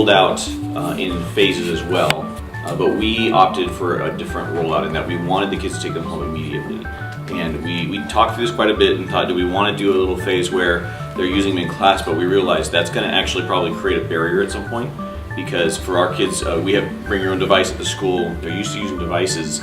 rolled out in phases as well, but we opted for a different rollout in that we wanted the kids to take them home immediately. And we talked through this quite a bit and thought, do we want to do a little phase where they're using them in class, but we realized that's going to actually probably create a barrier at some point, because for our kids, we have bring your own device at the school. They're used to using devices.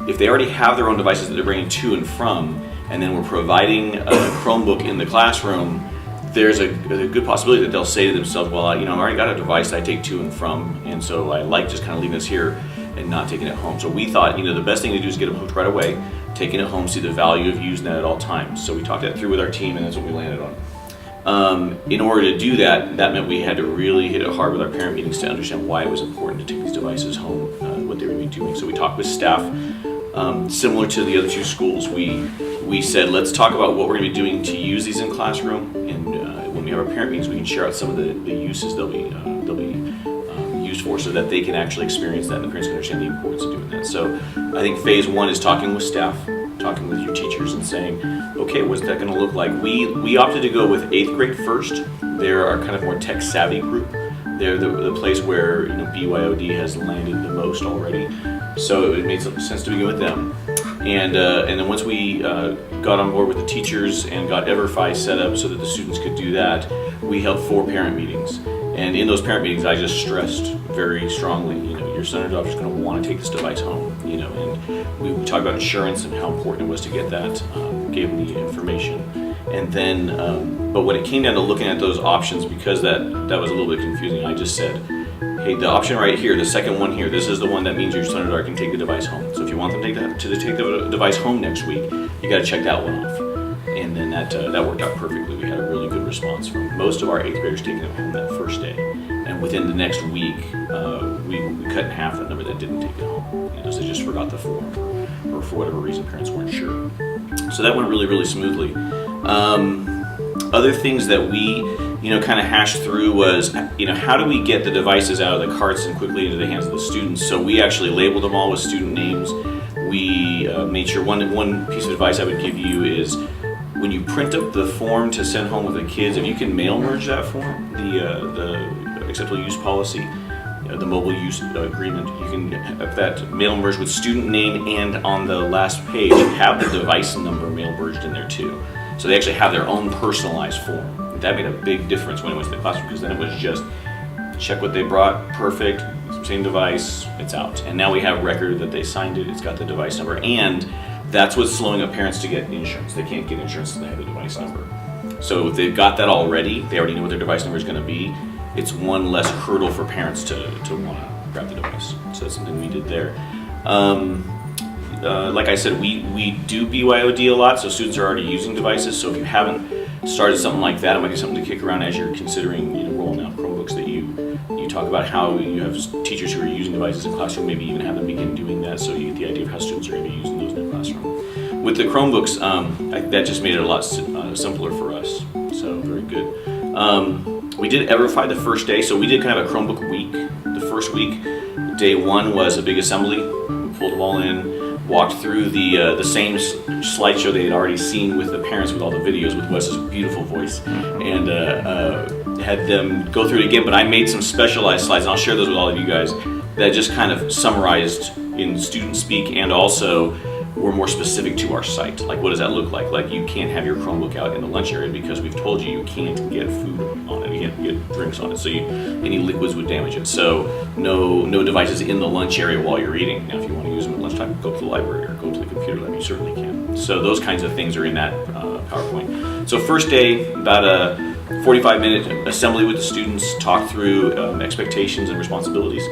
If they already have their own devices that they're bringing to and from, and then we're providing a Chromebook in the classroom, there's a good possibility that they'll say to themselves, well, I've already got a device that I take to and from, and so I like just kind of leaving this here and not taking it home. So we thought, the best thing to do is get them hooked right away, taking it home, see the value of using that at all times. So we talked that through with our team, and that's what we landed on. In order to do that, that meant we had to really hit it hard with our parent meetings to understand why it was important to take these devices home, what they were going to be doing. So we talked with staff, similar to the other two schools. We said, let's talk about what we're going to be doing to use these in classroom, and when we have our parent meetings, we can share out some of the uses they'll be used for, so that they can actually experience that and the parents can understand the importance of doing that. So I think phase one is talking with staff, talking with your teachers and saying, okay, what's that going to look like? We opted to go with 8th grade first. They're our kind of more tech savvy group. They're the place where BYOD has landed the most already. So it made some sense to begin with them. And then once we got on board with the teachers and got EverFi set up so that the students could do that, we held 4 parent meetings. And in those parent meetings, I just stressed very strongly, your son or daughter is going to want to take this device home, and we talked about insurance and how important it was to get that, gave them the information. And then, but when it came down to looking at those options, because that was a little bit confusing, I just said, hey, the option right here, the second one here, this is the one that means your son or daughter can take the device home. So if you want them to take the device home next week, you got to check that one off. And then that worked out perfectly. We had a really good response from most of our 8th graders taking it home that first day. And within the next week, we cut in half the number that didn't take it home. So they just forgot the form, or for whatever reason, parents weren't sure. So that went really, really smoothly. Other things that we, kind of hashed through was, how do we get the devices out of the carts and quickly into the hands of the students? So we actually labeled them all with student names. We made sure one piece of advice I would give you is, when you print up the form to send home with the kids, if you can mail merge that form, the acceptable use policy, the mobile use agreement, you can have that mail merged with student name, and on the last page have the device number mail merged in there too. So they actually have their own personalized form. That made a big difference when it went to the classroom, because then it was just check what they brought, perfect, same device, it's out. And now we have record that they signed it, it's got the device number, and that's what's slowing up parents to get insurance. They can't get insurance until they have the device number. So if they've got that already, they already know what their device number is going to be, it's one less hurdle for parents to want to grab the device. So that's something we did there. Like I said, we do BYOD a lot, so students are already using devices. So if you haven't started something like that, it might be something to kick around as you're considering rolling out Chromebooks, that you talk about how you have teachers who are using devices in classroom, maybe even have them begin doing that, so you get the idea of how students are going to be using those in the classroom. With the Chromebooks, that just made it a lot simpler for us, so very good. We did EverFi the first day, so we did kind of a Chromebook week. The first week, day 1 was a big assembly. We pulled them all in, walked through the same slideshow they had already seen with the parents with all the videos with Wes's beautiful voice, and had them go through it again, but I made some specialized slides, and I'll share those with all of you guys, that just kind of summarized in student speak, and also were more specific to our site. Like, what does that look like? Like, you can't have your Chromebook out in the lunch area because we've told you can't get food on it, you can't get drinks on it, so any liquids would damage it. So no devices in the lunch area while you're eating. Now, if you want to use them at lunchtime, go to the library or go to the computer lab, you certainly can. So those kinds of things are in that PowerPoint. So first day, about a 45-minute assembly with the students, talk through expectations and responsibilities.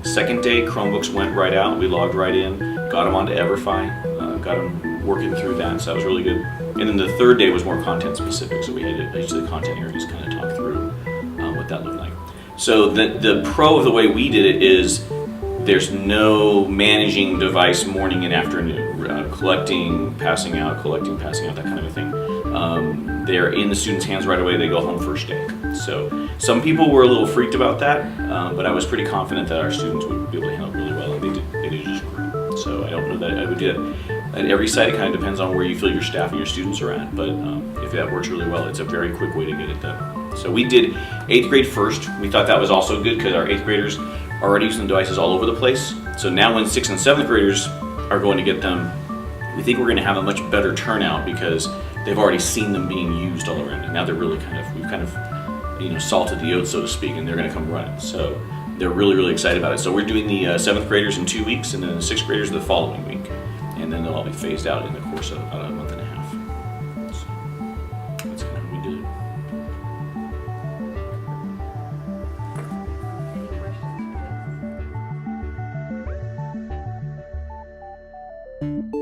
Second day, Chromebooks went right out, we logged right in, got them onto EverFi, got them working through that, so that was really good. And then the third day was more content specific, so we had each of the content areas kind of talk through what that looked like. So the pro of the way we did it is there's no managing device morning and afternoon, collecting, passing out, that kind of a thing. They're in the students' hands right away, they go home first day. So some people were a little freaked about that, but I was pretty confident that our students would be able to handle it really well, and they did just great. So I don't know that I would do it at every site. It kind of depends on where you feel your staff and your students are at, but if that works really well, it's a very quick way to get it done. So we did 8th grade first. We thought that was also good because our 8th graders are already using the devices all over the place. So now when 6th and 7th graders are going to get them, we think we're going to have a much better turnout because they've already seen them being used all around. And now they're really we've kind of salted the oats, so to speak, and they're going to come running. So they're really excited about it. So we're doing the 7th graders in 2 weeks and then the 6th graders the following week. And then they'll all be phased out in the course of about a month and a half. So that's kind of how we did it. Any questions?